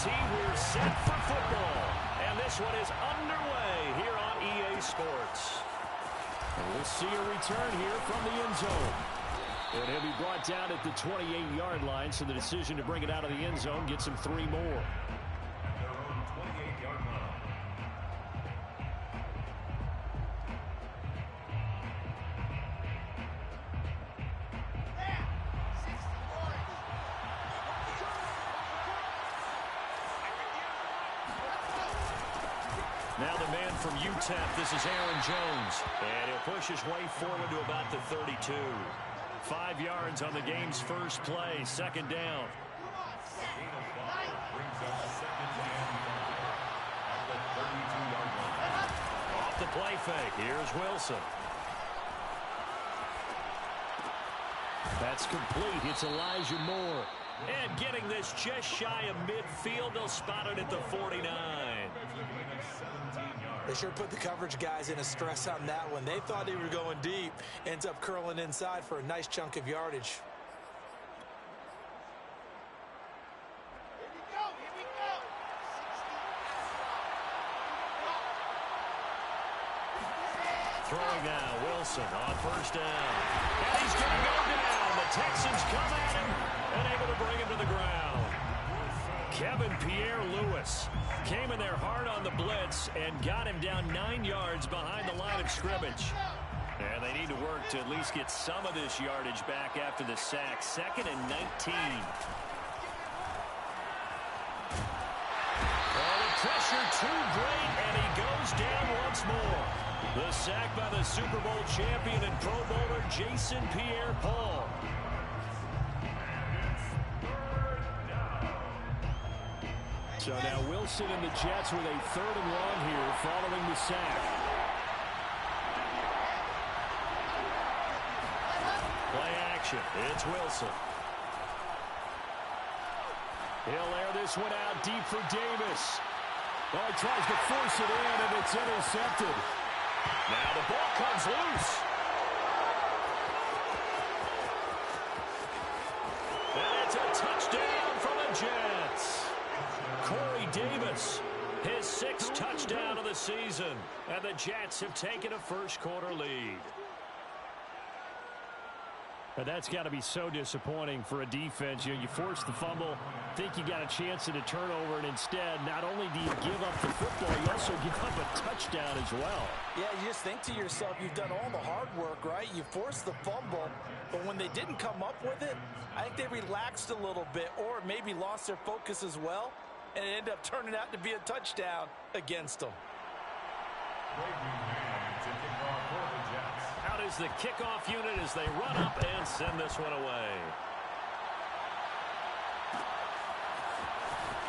team, we're set for football. And this one is underway here on EA Sports. And we'll see a return here from the end zone. And he'll be brought down at the 28-yard line, so the decision to bring it out of the end zone gets him 3 more. Now the man from UTEP, this is Aaron Jones. And he'll push his way forward to about the 32. 5 yards on the game's first play, second down. Off the play fake, here's Wilson. That's complete, it's Elijah Moore. And getting this just shy of midfield, they'll spot it at the 49. They sure put the coverage guys in a stress on that one. They thought they were going deep. Ends up curling inside for a nice chunk of yardage. Here we go. Throwing now, Wilson on first down. And he's going to go down. The Texans come at him and able to bring him to the ground. Kevin Pierre-Louis came in there hard on the blitz and got him down 9 yards behind the line of scrimmage. And they need to work to at least get some of this yardage back after the sack. 2nd and 19. Oh, the pressure too great, and he goes down once more. The sack by the Super Bowl champion and Pro Bowler Jason Pierre-Paul. So now Wilson and the Jets with a 3rd and 1 here following the sack. Play action. It's Wilson. He'll air this one out deep for Davis. Oh, he tries to force it in, and it's intercepted. Now the ball comes loose. And it's a touchdown for the Jets. Corey Davis, his 6th touchdown of the season. And the Jets have taken a first-quarter lead. And that's got to be so disappointing for a defense. You force the fumble, think you got a chance at a turnover, and instead, not only do you give up the football, you also give up a touchdown as well. Yeah, you just think to yourself, you've done all the hard work, right? You forced the fumble, but when they didn't come up with it, I think they relaxed a little bit or maybe lost their focus as well, and it ended up turning out to be a touchdown against them. Out is the kickoff unit as they run up and send this one away.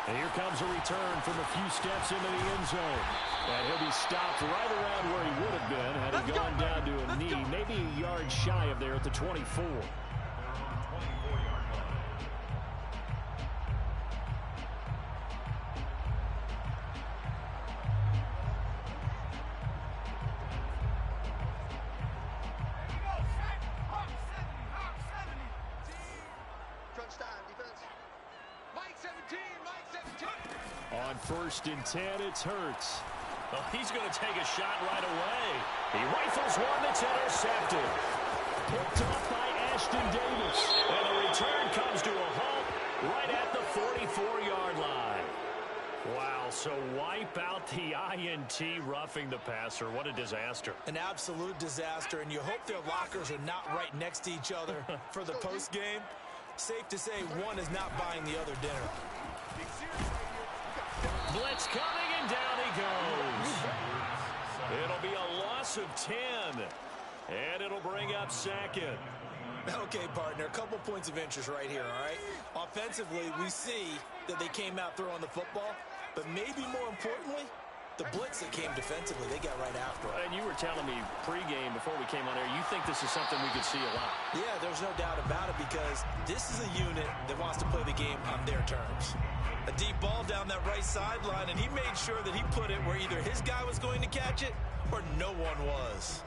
And here comes a return from a few steps into the end zone. And he'll be stopped right around where he would have been had he gone down to a knee, maybe a yard shy of there at the 24. On 1st and 10, it's Hurts. Well, he's going to take a shot right away. He rifles one that's intercepted. Picked off by Ashton Davis. And the return comes to a halt right at the 44-yard line. Wow, so wipe out the INT, roughing the passer. What a disaster. An absolute disaster, and you hope their lockers are not right next to each other for the postgame. Safe to say one is not buying the other dinner. Blitz coming, and down he goes. It'll be a loss of 10, and it'll bring up 2nd. Okay, partner, a couple points of interest right here, all right? Offensively, we see that they came out throwing the football, but maybe more importantly, the blitz that came defensively, they got right after it. And you were telling me pregame before we came on air, you think this is something we could see a lot. Yeah, there's no doubt about it because this is a unit that wants to play the game on their terms. A deep ball down that right sideline, and he made sure that he put it where either his guy was going to catch it or no one was.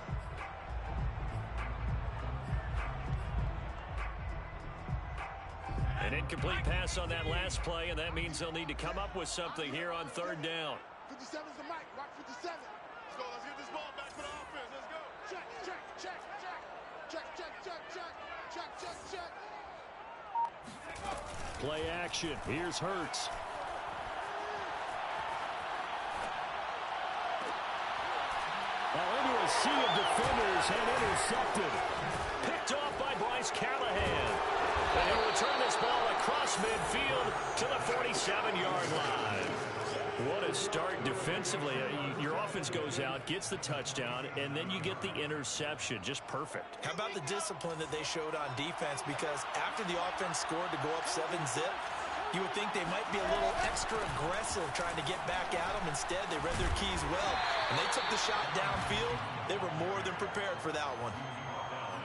And incomplete pass on that last play, and that means they'll need to come up with something here on third down. 57's the mic. Rock 57. Let's go. Let's get this ball back for the offense. Let's go. Check, check, check, check. Check, check, check, check. Check, check, check. Play action. Here's Hurts. Into a sea of defenders and intercepted. Picked off by Bryce Callahan. And he'll return this ball across midfield to the 47-yard line. What a start defensively. Your offense goes out, gets the touchdown, and then you get the interception. Just perfect. How about the discipline that they showed on defense? Because after the offense scored to go up 7-zip, you would think they might be a little extra aggressive trying to get back at them. Instead, they read their keys well, and they took the shot downfield. They were more than prepared for that one.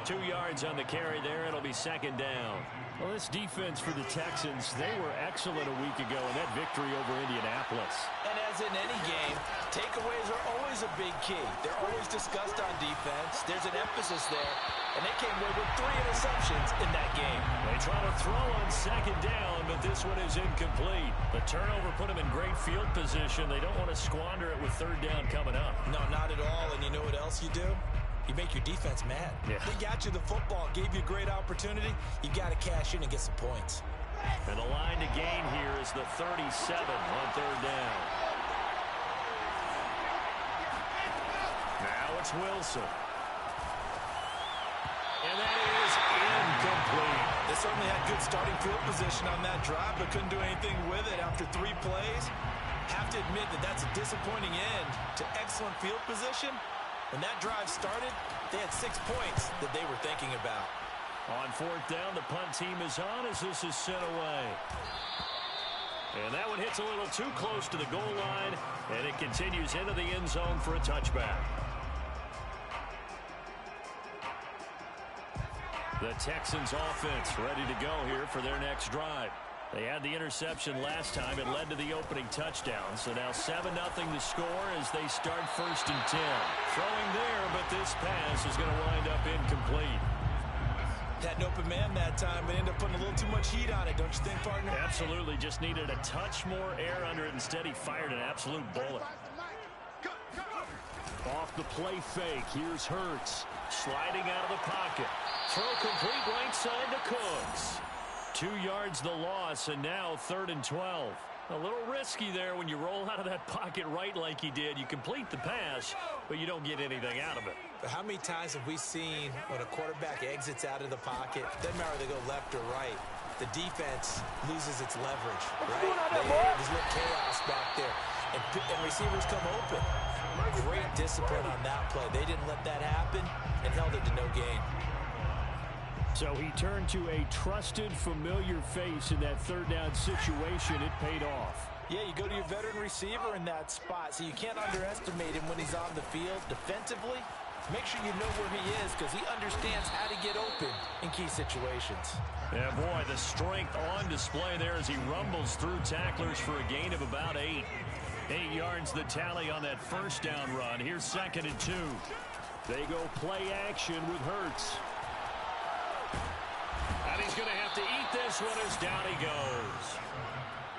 2 yards on the carry there. It'll be second down. Well, this defense for the Texans, they were excellent a week ago in that victory over Indianapolis. And as in any game, takeaways are always a big key. They're always discussed on defense. There's an emphasis there, and they came away with 3 interceptions in that game. They try to throw on second down, but this one is incomplete. The turnover put them in great field position. They don't want to squander it with third down coming up. No, not at all. And you know what else you do? You make your defense mad. Yeah. They got you the football, gave you a great opportunity. You got to cash in and get some points. And the line to gain here is the 37 on third down. Now it's Wilson. And that is incomplete. They certainly had good starting field position on that drive, but couldn't do anything with it after 3 plays. Have to admit that that's a disappointing end to excellent field position. When that drive started, they had 6 points that they were thinking about. On fourth down, the punt team is on as this is sent away. And that one hits a little too close to the goal line, and it continues into the end zone for a touchback. The Texans offense ready to go here for their next drive. They had the interception last time. It led to the opening touchdown. So now 7-0 to score as they start first and 10. Throwing there, but this pass is going to wind up incomplete. Had an open man that time, but ended up putting a little too much heat on it, don't you think, partner? Absolutely. Just needed a touch more air under it. Instead, he fired an absolute bullet. Off the play fake. Here's Hurts. Sliding out of the pocket. Throw complete right side to Cooks. 2 yards the loss, and now 3rd and 12. A little risky there when you roll out of that pocket right like he did. You complete the pass, but you don't get anything out of it. But how many times have we seen when a quarterback exits out of the pocket, doesn't matter if they go left or right, the defense loses its leverage, right? There's a little chaos back there, and receivers come open. Great discipline on that play. They didn't let that happen and held it to no gain. So he turned to a trusted, familiar face in that third down situation. It paid off. Yeah, you go to your veteran receiver in that spot, so you can't underestimate him when he's on the field defensively. Make sure you know where he is because he understands how to get open in key situations. Yeah, boy, the strength on display there as he rumbles through tacklers for a gain of about 8. 8 yards the tally on that first down run. Here's 2nd and 2. They go play action with Hurts. And he's going to have to eat this one as down he goes.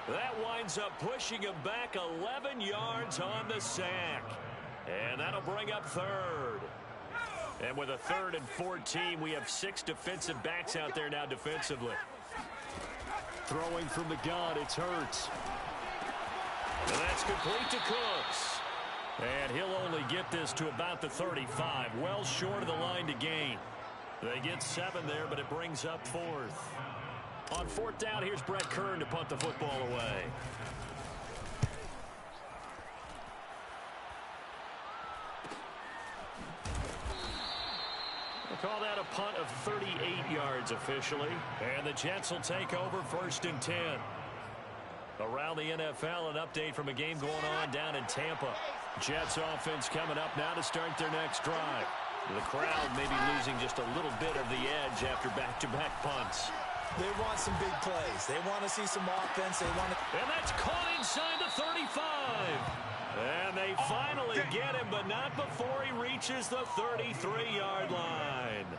That winds up pushing him back 11 yards on the sack. And that'll bring up 3rd. And with a 3rd and 14, we have 6 defensive backs out there now defensively. Throwing from the gun, it's Hurts. And that's complete to Cooks. And he'll only get this to about the 35. Well short of the line to gain. They get 7 there, but it brings up 4th. On 4th down, here's Brett Kern to punt the football away. We'll call that a punt of 38 yards officially. And the Jets will take over 1st and 10. Around the NFL, an update from a game going on down in Tampa. Jets offense coming up now to start their next drive. The crowd may be losing just a little bit of the edge after back-to-back punts. They want some big plays. They want to see some offense. They want to... And that's caught inside the 35. And they finally get him, but not before he reaches the 33-yard line.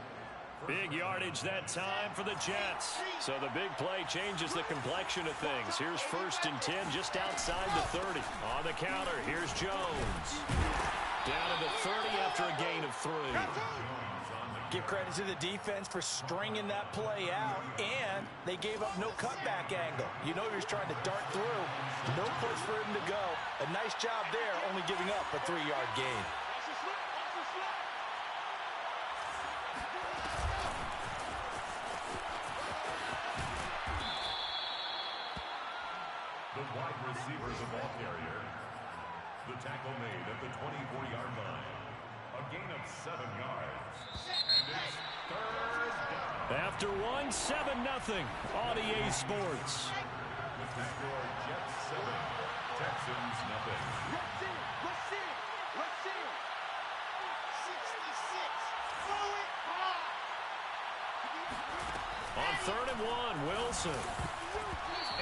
Big yardage that time for the Jets. So the big play changes the complexion of things. Here's 1st and 10 just outside the 30. On the counter, here's Jones. Down to the 30 after a gain of 3. Give credit to the defense for stringing that play out, and they gave up no cutback angle. You know he was trying to dart through. No place for him to go. A nice job there, only giving up a 3-yard gain. The wide receivers of ball carrier. The tackle made at the 24-yard line. A gain of 7 yards. And it's 3rd down. After 1, 7-0 on EA Sports. The score, Jets 7, Texans nothing. Let's see it. 66. Throw it hard. On 3rd and 1, Wilson.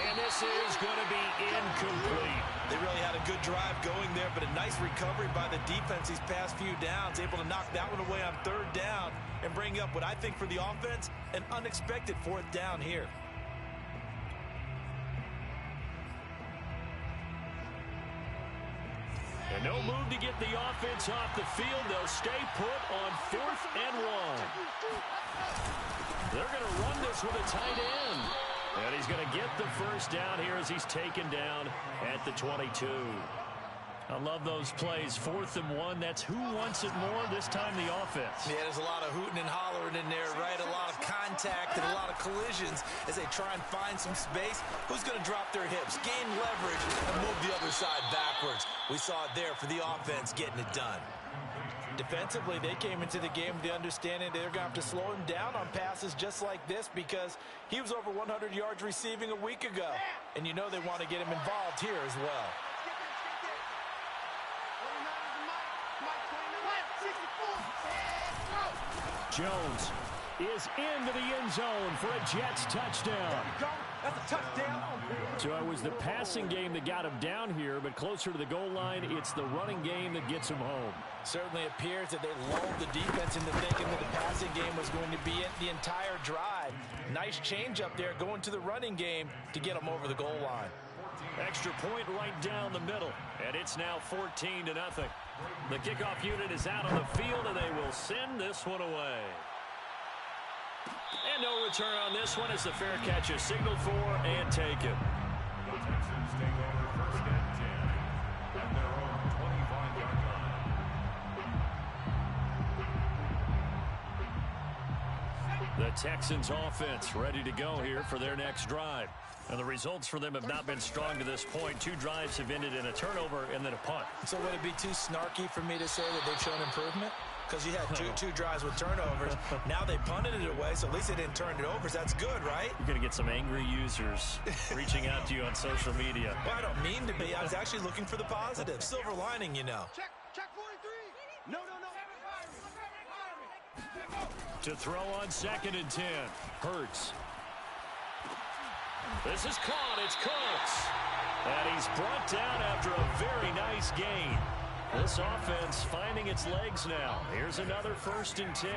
And this is going to be incomplete. They really had a good drive going there, but a nice recovery by the defense these past few downs, able to knock that one away on 3rd down and bring up what I think for the offense, an unexpected 4th down here. And no move to get the offense off the field. They'll stay put on 4th and 1. They're going to run this with a tight end. And he's going to get the 1st down here as he's taken down at the 22. I love those plays. 4th and 1. That's who wants it more, this time the offense. Yeah, there's a lot of hooting and hollering in there, right? A lot of contact and a lot of collisions as they try and find some space. Who's going to drop their hips, gain leverage, and move the other side backwards? We saw it there for the offense getting it done. Defensively, they came into the game with the understanding they're going to have to slow him down on passes just like this because he was over 100 yards receiving a week ago. And you know they want to get him involved here as well. Jones is into the end zone for a Jets touchdown. That's a touchdown. So it was the passing game that got him down here, but closer to the goal line, it's the running game that gets him home. Certainly appears that they lulled the defense into thinking that the passing game was going to be it the entire drive. Nice change up there going to the running game to get them over the goal line. Extra point right down the middle, and it's now 14-0. The kickoff unit is out on the field, and they will send this one away. And no return on this one as the fair catch is signaled for and taken. The Texans take over 1st and 10 at their own 25-yard line. The Texans offense ready to go here for their next drive. And the results for them have not been strong to this point. 2 drives have ended in a turnover and then a punt. So would it be too snarky for me to say that they've shown improvement? Because you had two drives with turnovers. Now they punted it away, so at least they didn't turn it over. So that's good, right? You're going to get some angry users reaching out to you on social media. Well, I don't mean to be. I was actually looking for the positive. Silver lining, you know. Check 43. No. To throw on 2nd and 10. Hurts. This is caught. It's Cooks. And he's brought down after a very nice gain. This offense finding its legs now. Here's another 1st and 10.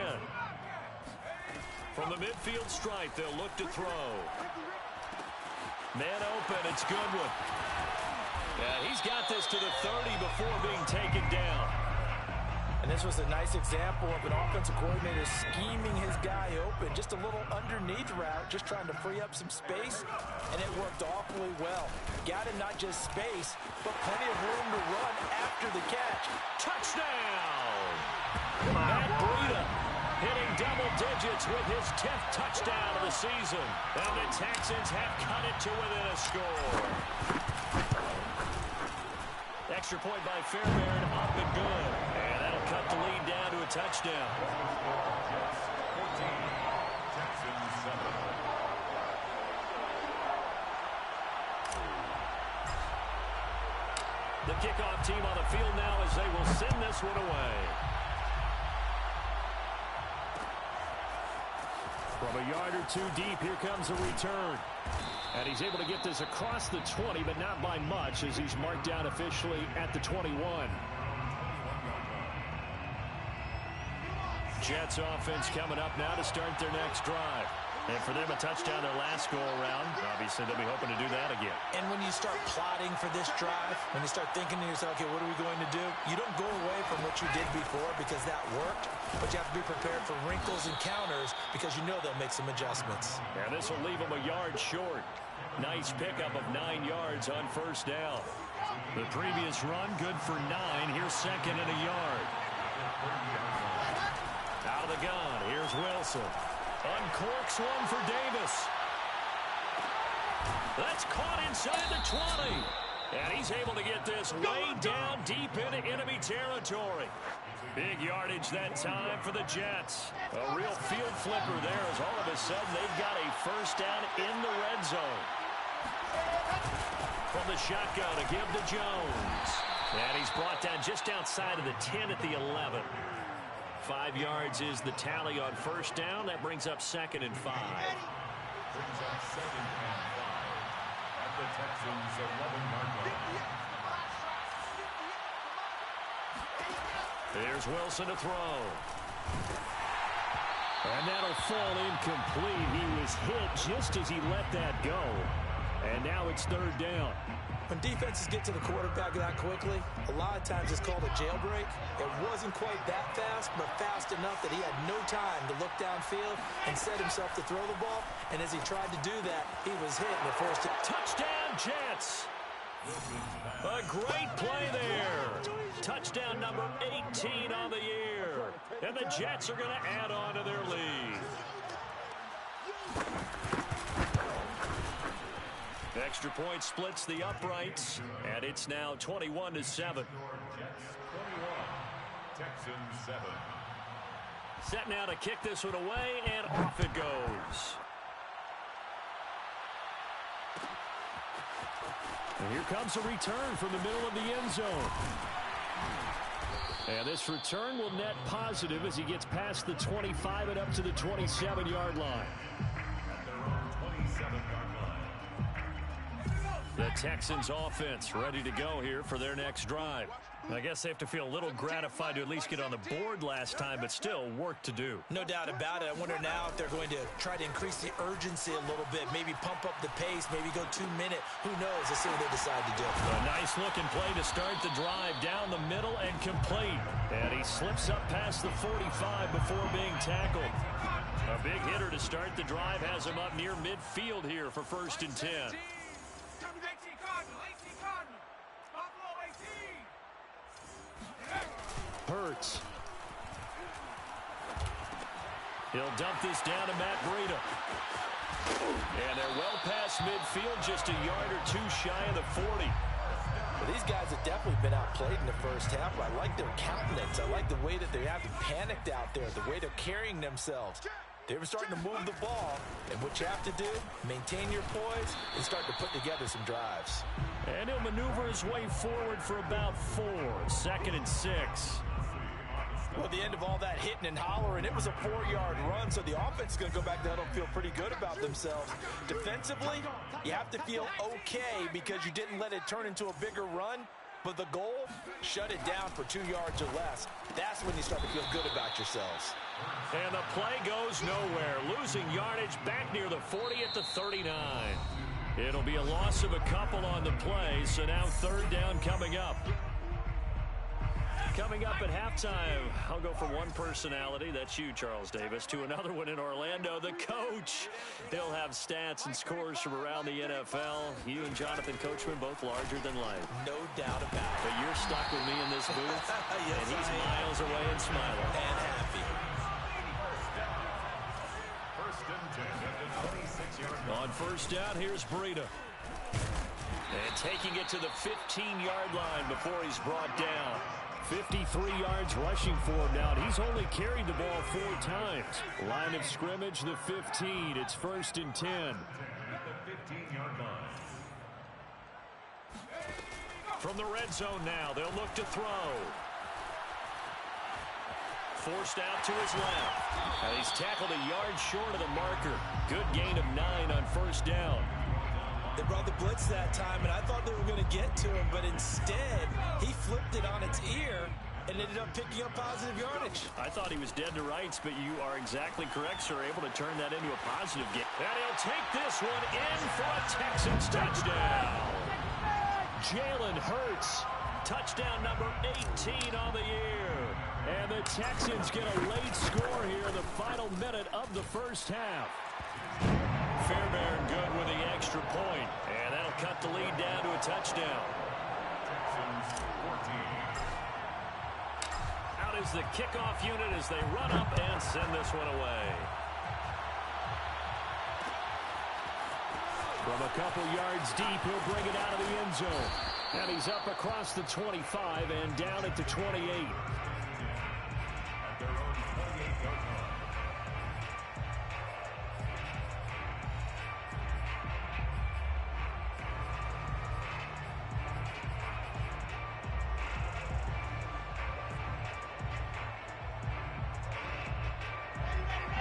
From the midfield stripe, they'll look to throw. Man open. It's Goodwin. Yeah, he's got this to the 30 before being taken down. And this was a nice example of an offensive coordinator scheming his guy open. Just a little underneath route, just trying to free up some space, and it worked awfully well. Got him not just space, but plenty of room to run after the catch. Touchdown! Matt Breida hitting double digits with his 10th touchdown of the season. And the Texans have cut it to within a score. Extra point by Fairbairn, up and good. And that'll cut the lead down to a touchdown. Jets 14, Texans 7. The kickoff team on the field now as they will send this one away. From a yard or 2 deep, here comes a return. And he's able to get this across the 20, but not by much as he's marked down officially at the 21. Jets offense coming up now to start their next drive. And for them, a touchdown their last go-around. Obviously, they'll be hoping to do that again. And when you start plotting for this drive, when you start thinking to yourself, okay, what are we going to do? You don't go away from what you did before because that worked, but you have to be prepared for wrinkles and counters because you know they'll make some adjustments. And this will leave them a yard short. Nice pickup of 9 yards on first down. The previous run, good for 9. Here's second and a yard. Out of the gun, here's Wilson. Uncorks one for Davis. That's caught inside the 20. And he's able to get this way down deep into enemy territory. Big yardage that time for the Jets. A real field flipper there as all of a sudden they've got a first down in the red zone. From the shotgun to give to Jones. And he's brought down just outside of the 10 at the 11. 5 yards is the tally on first down. That brings up second and 5. Brings up second and 5 at the Texans' 11-yard line. Here's Wilson to throw. And that'll fall incomplete. He was hit just as he let that go. And now it's third down. When defenses get to the quarterback that quickly, a lot of times it's called a jailbreak. It wasn't quite that fast, but fast enough that he had no time to look downfield and set himself to throw the ball. And as he tried to do that, he was hit in the first. Touchdown, Jets! A great play there. Touchdown number 18 on the year. And the Jets are going to add on to their lead. Extra point splits the uprights, and it's now 21-7. Jets 21, Texans 7. Set now to kick this one away, and off it goes. And here comes a return from the middle of the end zone. And this return will net positive as he gets past the 25 and up to the 27-yard line. At their own 27-yard line. The Texans offense ready to go here for their next drive. I guess they have to feel a little gratified to at least get on the board last time, but still work to do. No doubt about it. I wonder now if they're going to try to increase the urgency a little bit, maybe pump up the pace, maybe go 2 minute. Who knows? Let's see what they decide to do. A nice looking play to start the drive down the middle and complete. And he slips up past the 45 before being tackled. A big hitter to start the drive has him up near midfield here for first and 10. Hurts. He'll dump this down to Matt Breida. And they're well past midfield, just a yard or two shy of the 40. Well, these guys have definitely been outplayed in the first half. I like their countenance. I like the way that they haven't panicked out there, the way they're carrying themselves. They were starting to move the ball, and what you have to do, maintain your poise and start to put together some drives. And he'll maneuver his way forward for about 4. Second and 6. Well, at the end of all that hitting and hollering, it was a 4-yard run, so the offense is going to go back there and feel pretty good about themselves. Defensively, you have to feel okay because you didn't let it turn into a bigger run, but the goal, shut it down for 2 yards or less. That's when you start to feel good about yourselves. And the play goes nowhere, losing yardage back near the 40 at the 39. It'll be a loss of a couple on the play, so now third down coming up. Coming up at halftime, I'll go from one personality, that's you, Charles Davis, to another one in Orlando, the coach. He'll have stats and scores from around the NFL. You and Jonathan Coachman, both larger than life. No doubt about it. But you're stuck with me in this booth, Yes, and he's I am. miles away and smiling. And happy. First and 10 at the 26-yard line. On first down, here's Breida. And taking it to the 15-yard line before he's brought down. 53 yards rushing for him now. He's only carried the ball 4 times. Line of scrimmage, the 15. It's first and 10. At the 15-yard line. From the red zone now, they'll look to throw. Forced out to his left. And he's tackled a yard short of the marker. Good gain of 9 on first down. They brought the blitz that time, and I thought they were going to get to him, but instead, he flipped it on its ear and ended up picking up positive yardage. I thought he was dead to rights, but you are exactly correct, sir. Able to turn that into a positive game. And he'll take this one in for a Texans touchdown. Jalen Hurts, touchdown number 18 on the year. And the Texans get a late score here in the final minute of the first half. Fairbairn good with the extra point, and that'll cut the lead down to a touchdown. Texans 14. Out is the kickoff unit as they run up and send this one away. From a couple yards deep, he'll bring it out of the end zone. And he's up across the 25 and down at the 28. At their own 28-yard line.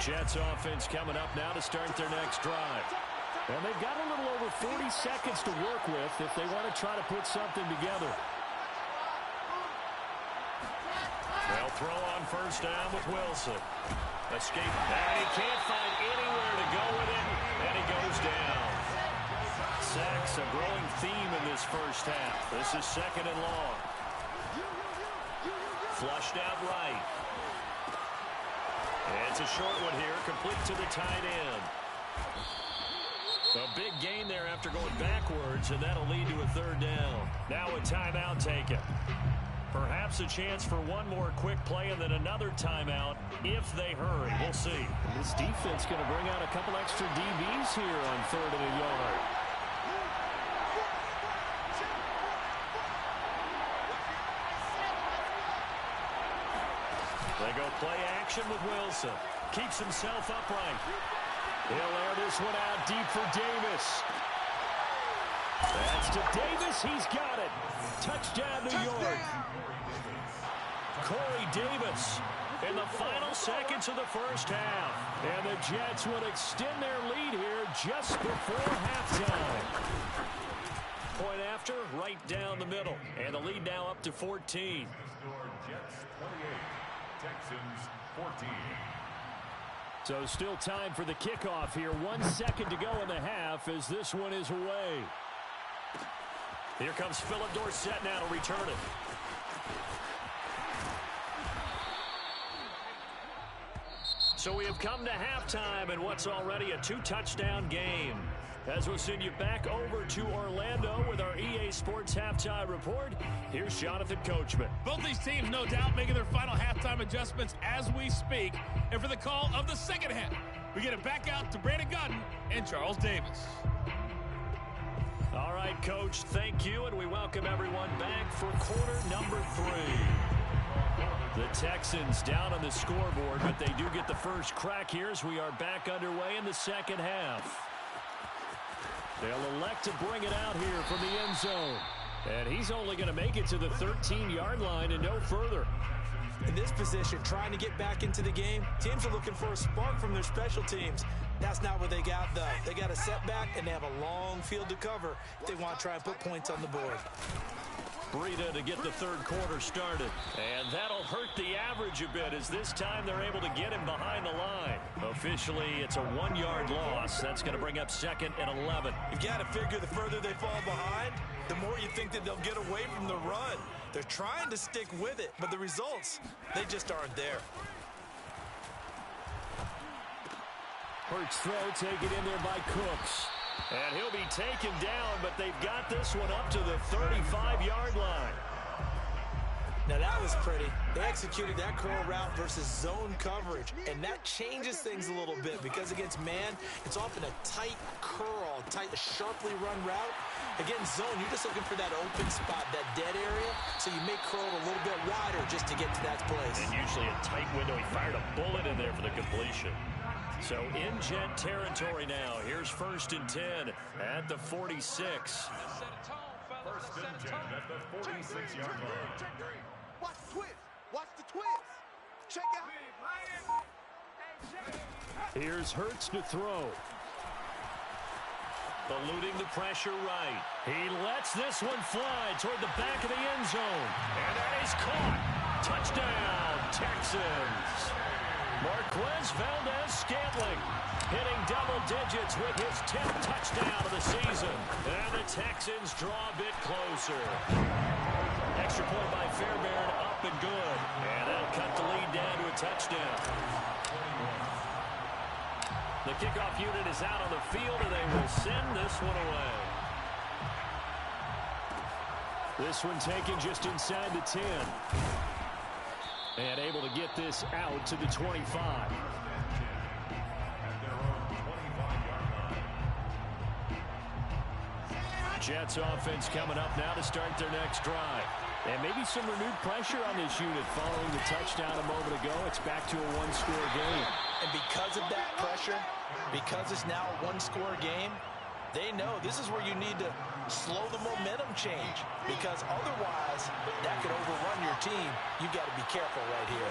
Jets offense coming up now to start their next drive. And they've got a little over 40 seconds to work with if they want to try to put something together. They'll throw on first down with Wilson. Escape. And he can't find anywhere to go with it. And he goes down. Sacks a growing theme in this first half. This is second and long. Flushed out right. And it's a short one here, complete to the tight end. A big gain there after going backwards, and that'll lead to a third down. Now a timeout taken. Perhaps a chance for one more quick play and then another timeout if they hurry. We'll see. This defense going to bring out a couple extra DBs here on third and a yard. They go play action with Wilson. Keeps himself upright. He'll air this one out deep for Davis. That's to Davis. He's got it. Touchdown, New York. Corey Davis in the final seconds of the first half. And the Jets would extend their lead here just before halftime. Point after, right down the middle. And the lead now up to 14. Score Jets 28, Texans 14. So still time for the kickoff here. 1 second to go in the half as this one is away. Here comes Philip Dorsett now to return it. So we have come to halftime in what's already a 2-touchdown game. As we'll send you back over to Orlando with our EA Sports Halftime Report, here's Jonathan Coachman. Both these teams, no doubt, making their final halftime adjustments as we speak. And for the call of the second half, we get it back out to Brandon Gaudin and Charles Davis. All right, Coach, thank you, and we welcome everyone back for quarter number 3. The Texans down on the scoreboard, but they do get the first crack here as we are back underway in the second half. They'll elect to bring it out here from the end zone. And he's only going to make it to the 13-yard line and no further. In this position, trying to get back into the game, teams are looking for a spark from their special teams. That's not what they got, though. They got a setback, and they have a long field to cover if they want to try and put points on the board. Breida to get the third quarter started. And that'll hurt the average a bit as this time they're able to get him behind the line. Officially, it's a 1-yard loss. That's going to bring up second and 11. You've got to figure the further they fall behind, the more you think that they'll get away from the run. They're trying to stick with it, but the results, they just aren't there. Hurts throw taken in there by Cooks. And he'll be taken down, but they've got this one up to the 35-yard line. Now that was pretty. They executed that curl route versus zone coverage, and that changes things a little bit because against man, it's often a tight curl, a sharply run route. Against zone, you're just looking for that open spot, that dead area, so you may curl a little bit wider just to get to that place. And usually a tight window. He fired a bullet in there for the completion. So in Jet territory now. Here's 1st and 10 at the 46. First and 10 at the 46-yard line. Check three. Watch the twist. Watch the twist. Check out. Here's Hurts to throw. Eluding the pressure right. He lets this one fly toward the back of the end zone. And that is caught. Touchdown, Texans. Marquez Valdez-Scantling hitting double digits with his 10th touchdown of the season. And the Texans draw a bit closer. Extra point by Fairbairn, up and good. And that'll cut the lead down to a touchdown. The kickoff unit is out on the field, and they will send this one away. This one taken just inside the 10. And able to get this out to the 25. Jets offense coming up now to start their next drive. And maybe some renewed pressure on this unit following the touchdown a moment ago. It's back to a one-score game. And because of that pressure, because it's now a one-score game, they know this is where you need to slow the momentum change, because otherwise that could overrun your team. You've got to be careful right here.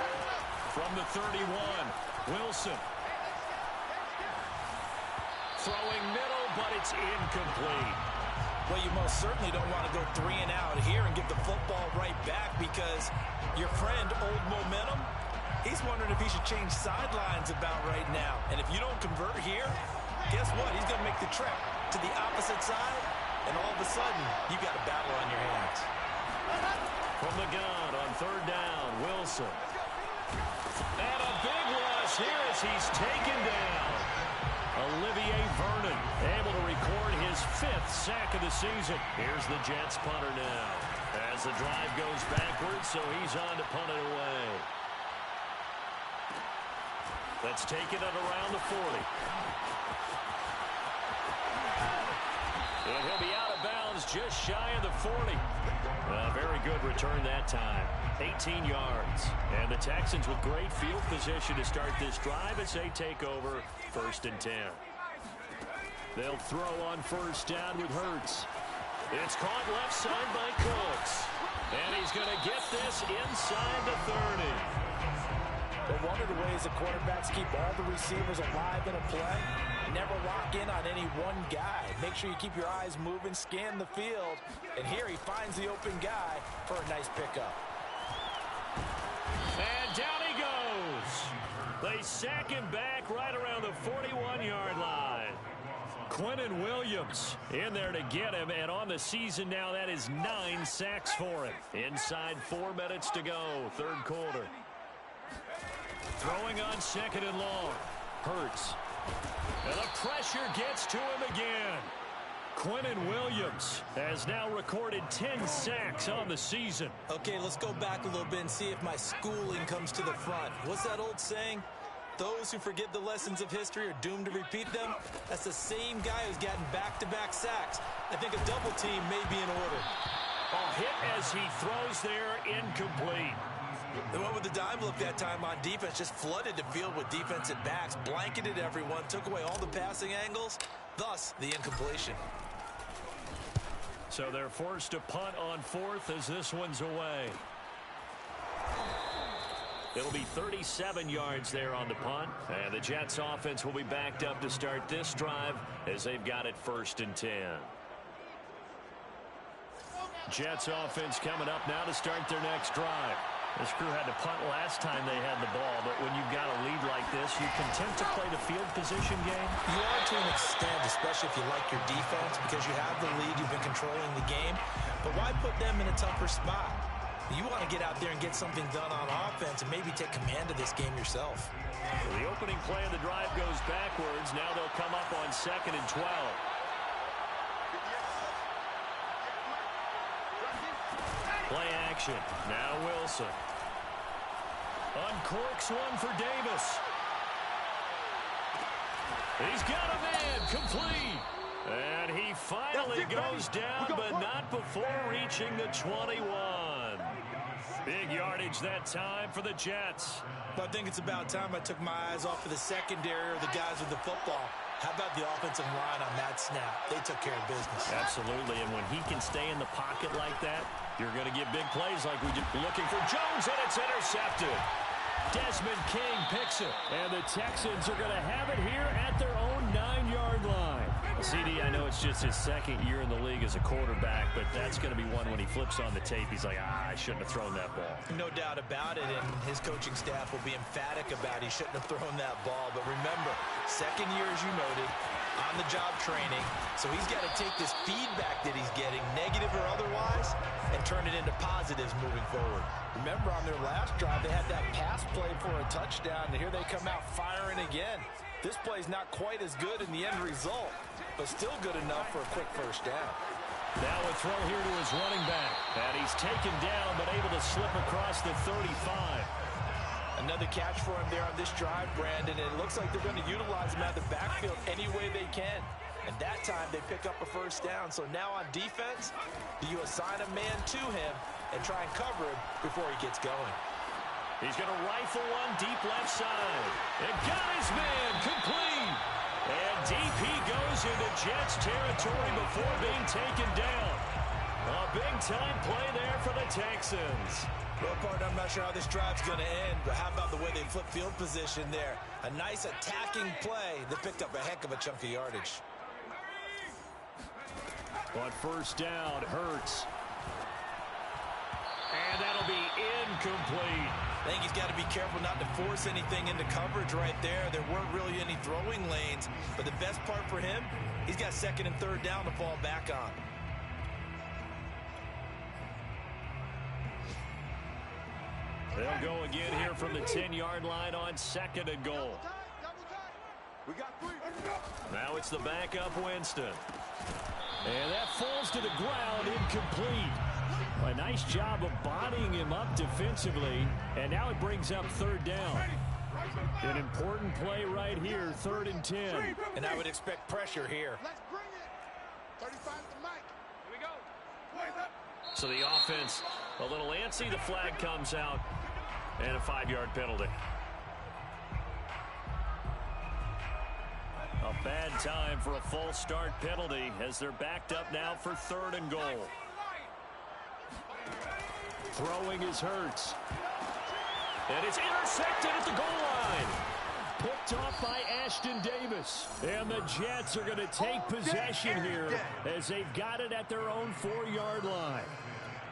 From the 31, Wilson. Throwing middle, but it's incomplete. Well, you most certainly don't want to go 3 and out here and give the football right back, because your friend, Old Momentum, he's wondering if he should change sidelines about right now. And if you don't convert here, guess what? He's going to make the trek to the opposite side, and all of a sudden, you've got a battle on your hands. From the gun on 3rd down, Wilson. And a big rush here as he's taken down. Olivier Vernon able to record his 5th sack of the season. Here's the Jets punter now as the drive goes backwards, so he's on to punt it away. Let's take it at around the 40. And he'll be out of bounds just shy of the 40. A very good return that time. 18 yards. And the Texans with great field position to start this drive as they take over 1st and 10. They'll throw on 1st down with Hurts. It's caught left side by Cooks. And he's going to get this inside the 30. But one of the ways the quarterbacks keep all the receivers alive in a play, never lock in on any one guy. Make sure you keep your eyes moving, scan the field. And here he finds the open guy for a nice pickup. And down he goes. They sack him back right around the 41-yard line. Quentin Williams in there to get him, and on the season now, that is 9 sacks for him. Inside 4 minutes to go, 3rd quarter. Throwing on 2nd and long. Hurts. And the pressure gets to him again. Quentin Williams has now recorded 10 sacks on the season. Okay, let's go back a little bit and see if my schooling comes to the front. What's that old saying? Those who forget the lessons of history are doomed to repeat them. That's the same guy who's gotten back-to-back sacks. I think a double team may be in order. A hit as he throws there, incomplete. They went with the dime look that time on defense, just flooded the field with defensive backs, blanketed everyone, took away all the passing angles, thus the incompletion. So they're forced to punt on 4th as this one's away. It'll be 37 yards there on the punt. And the Jets offense will be backed up to start this drive as they've got it 1st and 10. Jets offense coming up now to start their next drive. This crew had to punt last time they had the ball, but when you've got a lead like this, you content to play the field position game? You are to an extent, especially if you like your defense, because you have the lead, you've been controlling the game. But why put them in a tougher spot? You want to get out there and get something done on offense and maybe take command of this game yourself. Well, the opening play of the drive goes backwards. Now they'll come up on 2nd and 12. Play action. Now Wilson. Uncorks one for Davis. He's got a man. Complete. And he finally goes down, but not before reaching the 21. Big yardage that time for the Jets. But I think it's about time I took my eyes off of the secondary or the guys with the football. How about the offensive line on that snap? They took care of business. Absolutely, and when he can stay in the pocket like that, you're going to get big plays like we did. Looking for Jones, and it's intercepted. Desmond King picks it, and the Texans are going to have it here at their own 9-yard line. CD, I know it's just his second year in the league as a quarterback, but that's going to be one when he flips on the tape. He's like, I shouldn't have thrown that ball. No doubt about it, and his coaching staff will be emphatic about he shouldn't have thrown that ball. But remember, second year, as you noted, on-the-job training. So he's got to take this feedback that he's getting, negative or otherwise, and turn it into positives moving forward. Remember, on their last drive, they had that pass play for a touchdown, and here they come out firing again. This play's not quite as good in the end result, but still good enough for a quick first down. Now a throw here to his running back. And he's taken down, but able to slip across the 35. Another catch for him there on this drive, Brandon, and it looks like they're going to utilize him out of the backfield any way they can. And that time they pick up a first down. So now on defense, you assign a man to him and try and cover him before he gets going. He's going to rifle one deep left side. And got his man complete. And deep he goes into Jets territory before being taken down. A big-time play there for the Texans. Well, partner, I'm not sure how this drive's going to end, but how about the way they flip field position there? A nice attacking play that picked up a heck of a chunk of yardage. On first down, Hurts. And that'll be incomplete. I think he's got to be careful not to force anything into coverage right there. There weren't really any throwing lanes, but the best part for him, he's got second and third down to fall back on. They'll go again here from the 10-yard line on second and goal. We got 3. Now it's the backup Winston. And that falls to the ground, incomplete. A nice job of bodying him up defensively, and now it brings up third down. An important play right here, 3rd and 10. And I would expect pressure here. Let's bring it. 35 to Mike. Here we go. So the offense a little antsy. The flag comes out, and a 5-yard penalty. A bad time for a false start penalty as they're backed up now for 3rd and goal. Throwing is Hurts. And it's intercepted at the goal line. Picked off by Ashton Davis. And the Jets are going to take possession here as they've got it at their own 4-yard line.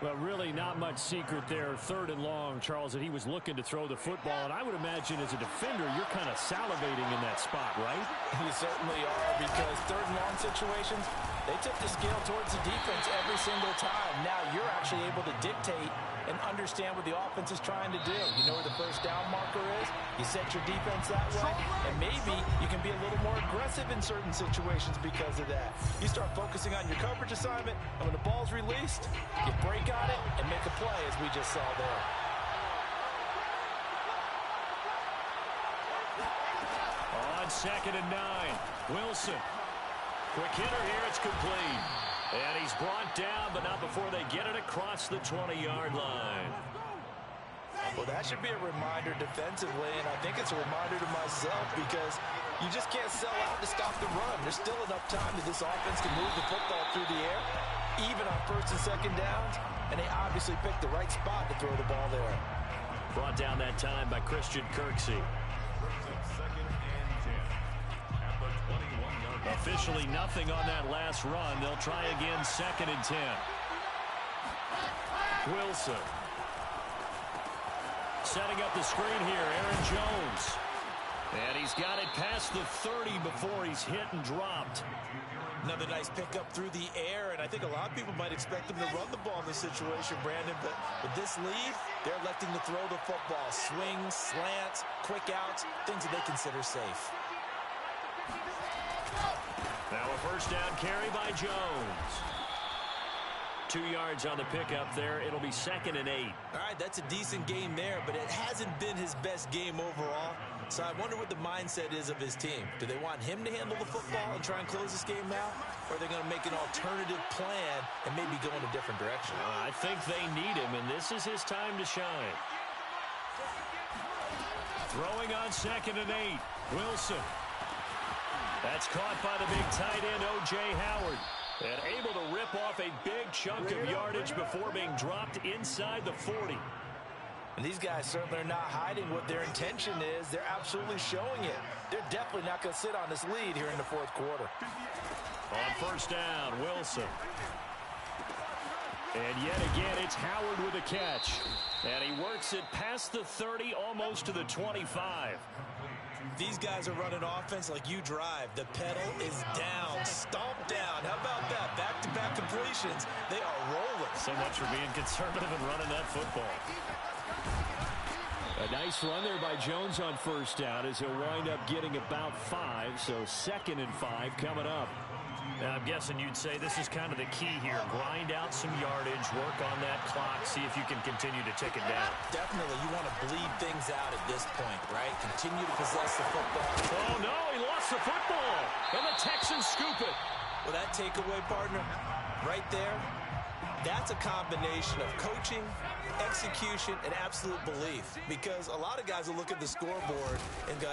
Well, really not much secret there. 3rd and long, Charles, that he was looking to throw the football. And I would imagine as a defender, you're kind of salivating in that spot, right? You certainly are, because 3rd and long situations, they tip the scale towards the defense every single time. Now you're actually able to dictate and understand what the offense is trying to do. You know where the first down marker is. You set your defense that way, and maybe you can be a little more aggressive in certain situations because of that. You start focusing on your coverage assignment, and when the ball's released, you break on it and make a play, as we just saw there. On 2nd and 9, Wilson. Quick hitter here, it's complete. And he's brought down, but not before they get it across the 20-yard line. Well, that should be a reminder defensively, and I think it's a reminder to myself, because you just can't sell out to stop the run. There's still enough time that this offense can move the football through the air, even on 1st and 2nd downs, and they obviously picked the right spot to throw the ball there. Brought down that time by Christian Kirksey. Officially nothing on that last run. They'll try again 2nd and 10. Wilson. Setting up the screen here, Aaron Jones. And he's got it past the 30 before he's hit and dropped. Another nice pickup through the air, and I think a lot of people might expect them to run the ball in this situation, Brandon, but with this lead, they're electing to throw the football. Swings, slants, quick outs, things that they consider safe. Now a first down carry by Jones. 2 yards on the pickup there. It'll be 2nd and 8. All right, that's a decent game there, but it hasn't been his best game overall. So I wonder what the mindset is of his team. Do they want him to handle the football and try and close this game out? Or are they going to make an alternative plan and maybe go in a different direction? I think they need him, and this is his time to shine. Throwing on 2nd and 8. Wilson. That's caught by the big tight end, O.J. Howard. And able to rip off a big chunk of yardage before being dropped inside the 40. And these guys certainly are not hiding what their intention is. They're absolutely showing it. They're definitely not going to sit on this lead here in the fourth quarter. On first down, Wilson. And yet again, it's Howard with a catch. And he works it past the 30, almost to the 25. These guys are running offense like you drive. The pedal is down, stomped down. How about that? Back-to-back completions. They are rolling. So much for being conservative and running that football. A nice run there by Jones on first down as he'll wind up getting about 5. So 2nd and 5 coming up. Now, I'm guessing you'd say this is kind of the key here. Grind out some yardage, work on that clock, see if you can continue to tick it down. Definitely, you want to bleed things out at this point, right? Continue to possess the football. Oh, no, he lost the football. And the Texans scoop it. Well, that takeaway, partner, right there, that's a combination of coaching, execution, and absolute belief. Because a lot of guys will look at the scoreboard and go,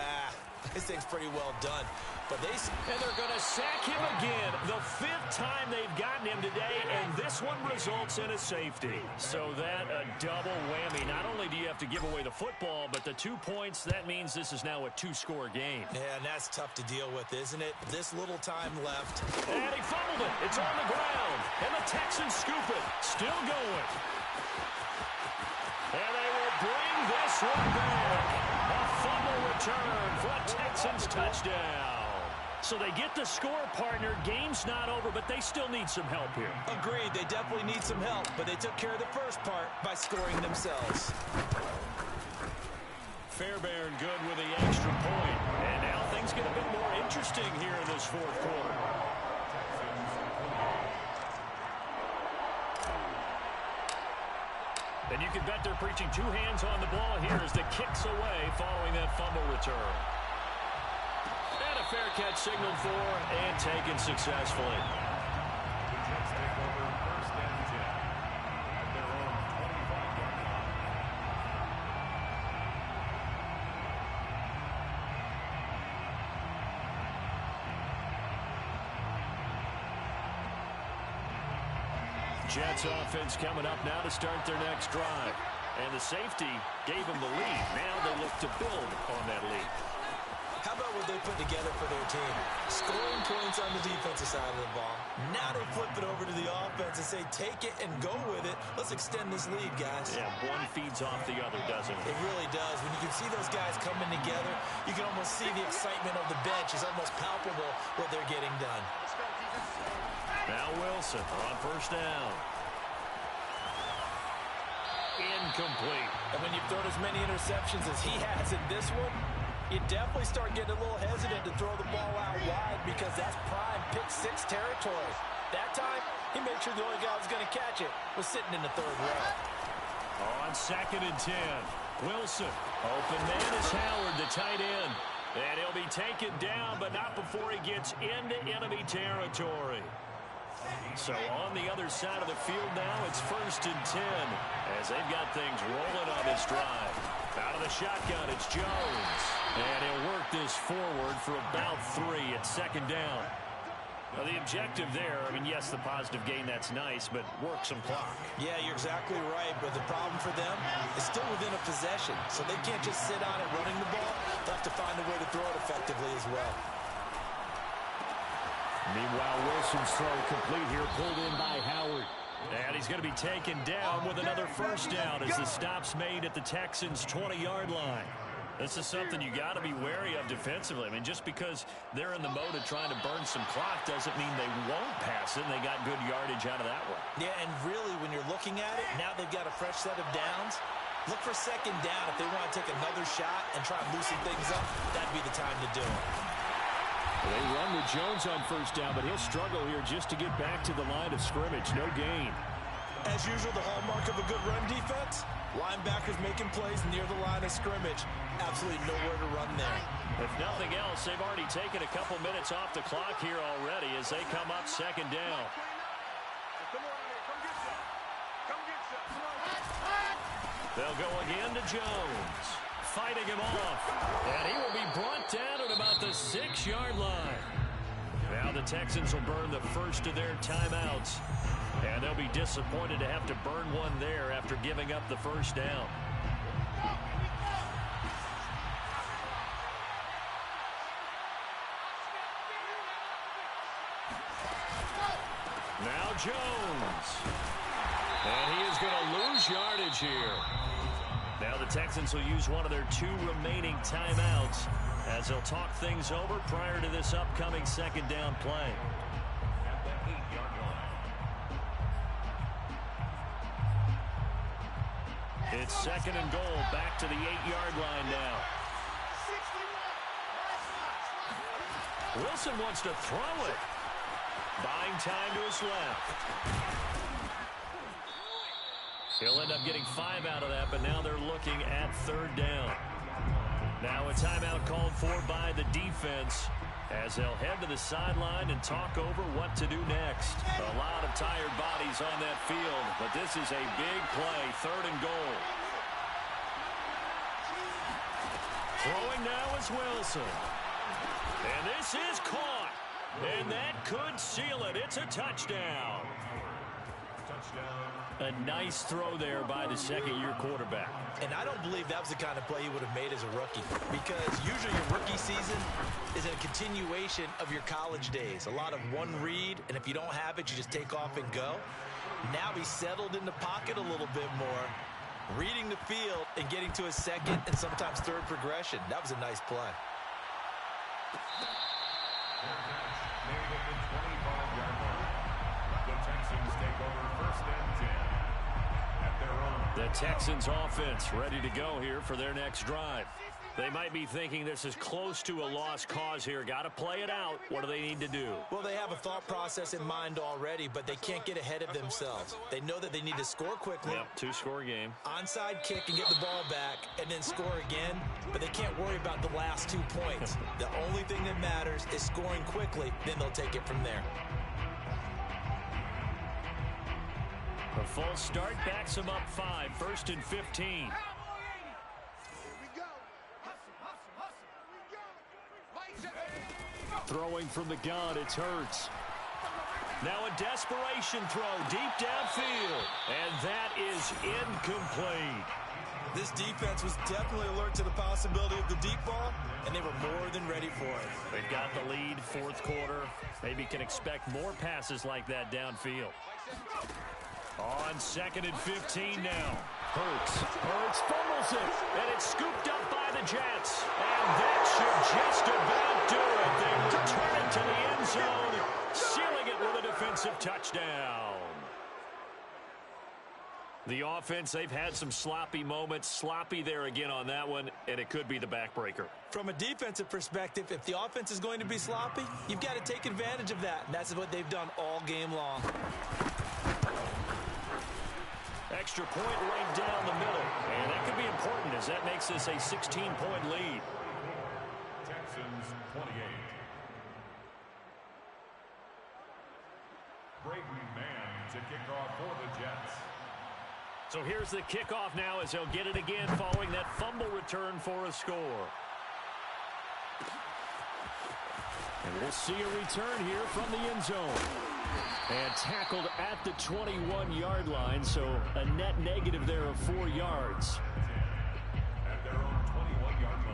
this thing's pretty well done. But and they're going to sack him again. The 5th time they've gotten him today, and this one results in a safety. So that a double whammy. Not only do you have to give away the football, but the 2 points, that means this is now a 2-score game. Yeah, and that's tough to deal with, isn't it? This little time left. And he fumbled it. It's on the ground. And the Texans scoop it. Still going. And they will bring this one back. A fumble return for a Texans touchdown. So they get the score, partner. Game's not over, but they still need some help here. Agreed. They definitely need some help, but they took care of the first part by scoring themselves. Fairbairn good with the extra point. And now things get a bit more interesting here in this fourth quarter. And you can bet they're preaching 2 hands on the ball here as the kick's away following that fumble return. And a fair catch signaled for and taken successfully. The Jets take over 1st and 10 at their own 25-yard line. Jets offense coming up now to start their next drive. And the safety gave them the lead. Now they look to build on that lead. How about what they put together for their team? Scoring points on the defensive side of the ball. Now they flip it over to the offense and say, take it and go with it. Let's extend this lead, guys. Yeah, one feeds off the other, doesn't it? It really does. When you can see those guys coming together, you can almost see the excitement of the bench. It's almost palpable what they're getting done. Now Wilson on first down. Incomplete. And when you've thrown as many interceptions as he has in this one, you definitely start getting a little hesitant to throw the ball out wide because that's prime pick-6 territory. That time, he made sure the only guy who was going to catch it was sitting in the 3rd row. On 2nd and 10, Wilson. Open man is Howard, the tight end. And he'll be taken down, but not before he gets into enemy territory. So on the other side of the field now, it's 1st and 10 as they've got things rolling on this drive. Out of the shotgun, it's Jones. And he'll work this forward for about 3 at 2nd down. Now the objective there, I mean, yes, the positive gain, that's nice, but work some clock. Yeah, you're exactly right, but the problem for them is still within a possession. So they can't just sit on it running the ball. They'll have to find a way to throw it effectively as well. Meanwhile, Wilson's throw complete here, pulled in by Howard. And he's going to be taken down with another first down as the stop's made at the Texans' 20-yard line. This is something you got to be wary of defensively. I mean, just because they're in the mode of trying to burn some clock doesn't mean they won't pass it, and they got good yardage out of that one. Yeah, and really, when you're looking at it, now they've got a fresh set of downs. Look for 2nd down. If they want to take another shot and try and loosen things up, that'd be the time to do it. They run with Jones on first down, but he'll struggle here just to get back to the line of scrimmage. No gain. As usual, the hallmark of a good run defense, linebackers making plays near the line of scrimmage. Absolutely nowhere to run there. If nothing else, they've already taken a couple minutes off the clock here already as they come up 2nd down. They'll go again to Jones. Fighting him off. And he will be brought down at about the 6-yard line. Now the Texans will burn the first of their timeouts. And they'll be disappointed to have to burn one there after giving up the first down. Now Jones. And he is going to lose yardage here. Now the Texans will use one of their 2 remaining timeouts as they'll talk things over prior to this upcoming second down play. At the 8-yard line. It's second and goal. Back to the 8-yard line now. Wilson wants to throw it. Buying time to his left. He'll end up getting 5 out of that, but now they're looking at third down. Now a timeout called for by the defense as they'll head to the sideline and talk over what to do next. A lot of tired bodies on that field, but this is a big play, third and goal. Throwing now is Wilson. And this is caught. And that could seal it. It's a touchdown. A nice throw there by the second-year quarterback. And I don't believe that was the kind of play he would have made as a rookie, because usually your rookie season is a continuation of your college days. A lot of one read, and if you don't have it, you just take off and go. Now he's settled in the pocket a little bit more, reading the field and getting to his second and sometimes third progression. That was a nice play. Made at the 25-yard line. The Texans take over first and 10 at their own. The Texans offense ready to go here for their next drive. They might be thinking this is close to a lost cause here. Got to play it out. What do they need to do? Well, they have a thought process in mind already, but they can't get ahead of themselves. They know that they need to score quickly. Yep, 2-score game. Onside kick and get the ball back and then score again, but they can't worry about the last 2 points. The only thing that matters is scoring quickly, then they'll take it from there. A false start backs them up 5, first and 15. Throwing from the gun, it's Hurts. Now a desperation throw deep downfield, and that is incomplete. This defense was definitely alert to the possibility of the deep ball, and they were more than ready for it. They've got the lead, fourth quarter. Maybe can expect more passes like that downfield. On second and 15 now. Hurts fumbles it, and it's scooped up by the Jets. And that should just about do it. They return it to the end zone, sealing it with a defensive touchdown. The offense, they've had some sloppy moments. Sloppy there again on that one, and it could be the backbreaker. From a defensive perspective, if the offense is going to be sloppy, you've got to take advantage of that, and that's what they've done all game long. Extra point right down the middle. And that could be important as that makes this a 16-point lead. Texans 28. Braden Mann to kick off for the Jets. So here's the kickoff now as they'll get it again following that fumble return for a score. And we'll see a return here from the end zone. And tackled at the 21-yard line, so a net negative there of 4 yards. At their own 21-yard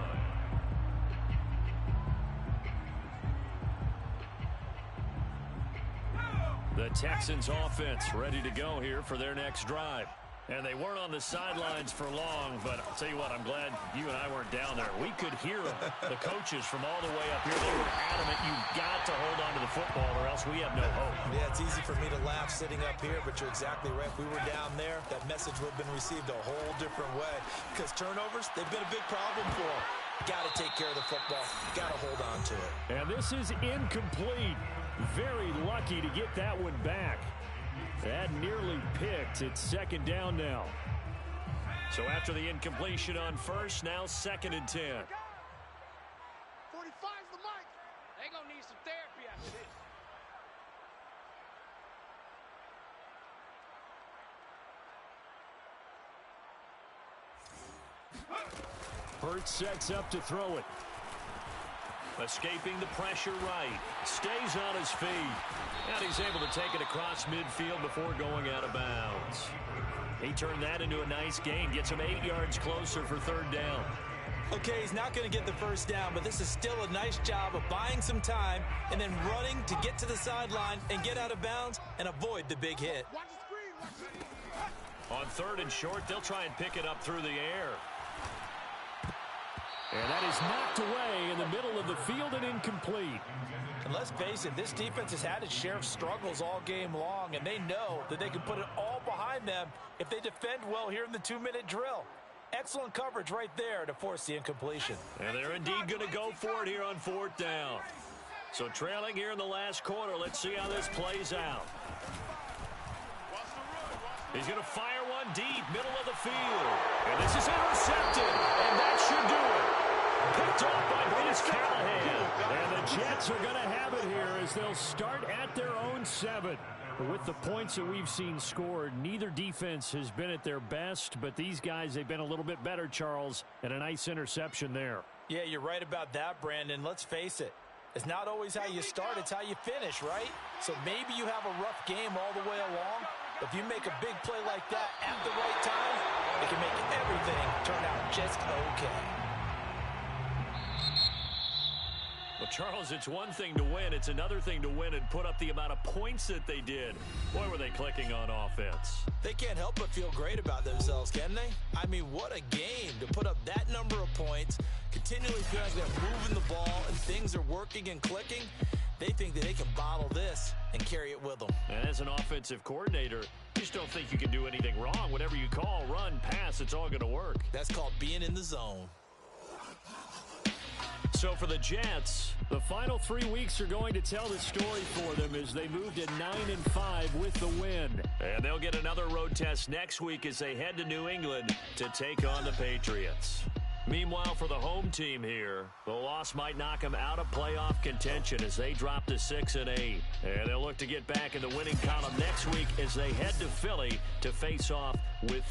line. The Texans offense ready to go here for their next drive. And they weren't on the sidelines for long, but I'll tell you what, I'm glad you and I weren't down there. We could hear the coaches from all the way up here. They were adamant, you've got to hold on to the football or else we have no hope. Yeah, it's easy for me to laugh sitting up here, but you're exactly right. If we were down there, that message would have been received a whole different way. Because turnovers, they've been a big problem for them. Got to take care of the football. Got to hold on to it. And this is incomplete. Very lucky to get that one back. That nearly picked. It's second down now. So after the incompletion on first, now second and 10. 45's the mic. They gonna need some therapy after this. Hurts sets up to throw it. Escaping the pressure right. Stays on his feet. And he's able to take it across midfield before going out of bounds. He turned that into a nice gain. Gets him 8 yards closer for third down. Okay, he's not going to get the first down, but this is still a nice job of buying some time and then running to get to the sideline and get out of bounds and avoid the big hit. Watch the screen. Watch the screen. On 3rd and short, they'll try and pick it up through the air. And that is knocked away in the middle of the field and incomplete. And let's face it, this defense has had its share of struggles all game long, and they know that they can put it all behind them if they defend well here in the 2-minute drill. Excellent coverage right there to force the incompletion. And they're indeed going to go for it here on 4th down. So trailing here in the last quarter, let's see how this plays out. He's going to fire one deep, middle of the field. And this is intercepted, and that should do it. Picked off by Bruce Callahan. And the Jets are going to have it here as they'll start at their own 7. With the points that we've seen scored, neither defense has been at their best, but these guys, they've been a little bit better, Charles, and a nice interception there. Yeah, you're right about that, Brandon. Let's face it. It's not always how you start, it's how you finish, right? So maybe you have a rough game all the way along, but if you make a big play like that at the right time, it can make everything turn out just okay. Well, Charles, it's one thing to win. It's another thing to win and put up the amount of points that they did. Boy, were they clicking on offense. They can't help but feel great about themselves, can they? I mean, what a game to put up that number of points, continually feeling like they're moving the ball and things are working and clicking. They think that they can bottle this and carry it with them. And as an offensive coordinator, you just don't think you can do anything wrong. Whatever you call, run, pass, it's all going to work. That's called being in the zone. So for the Jets, the final 3 weeks are going to tell the story for them as they move to 9-5 with the win. And they'll get another road test next week as they head to New England to take on the Patriots. Meanwhile, for the home team here, the loss might knock them out of playoff contention as they drop to 6-8. And they'll look to get back in the winning column next week as they head to Philly to face off with the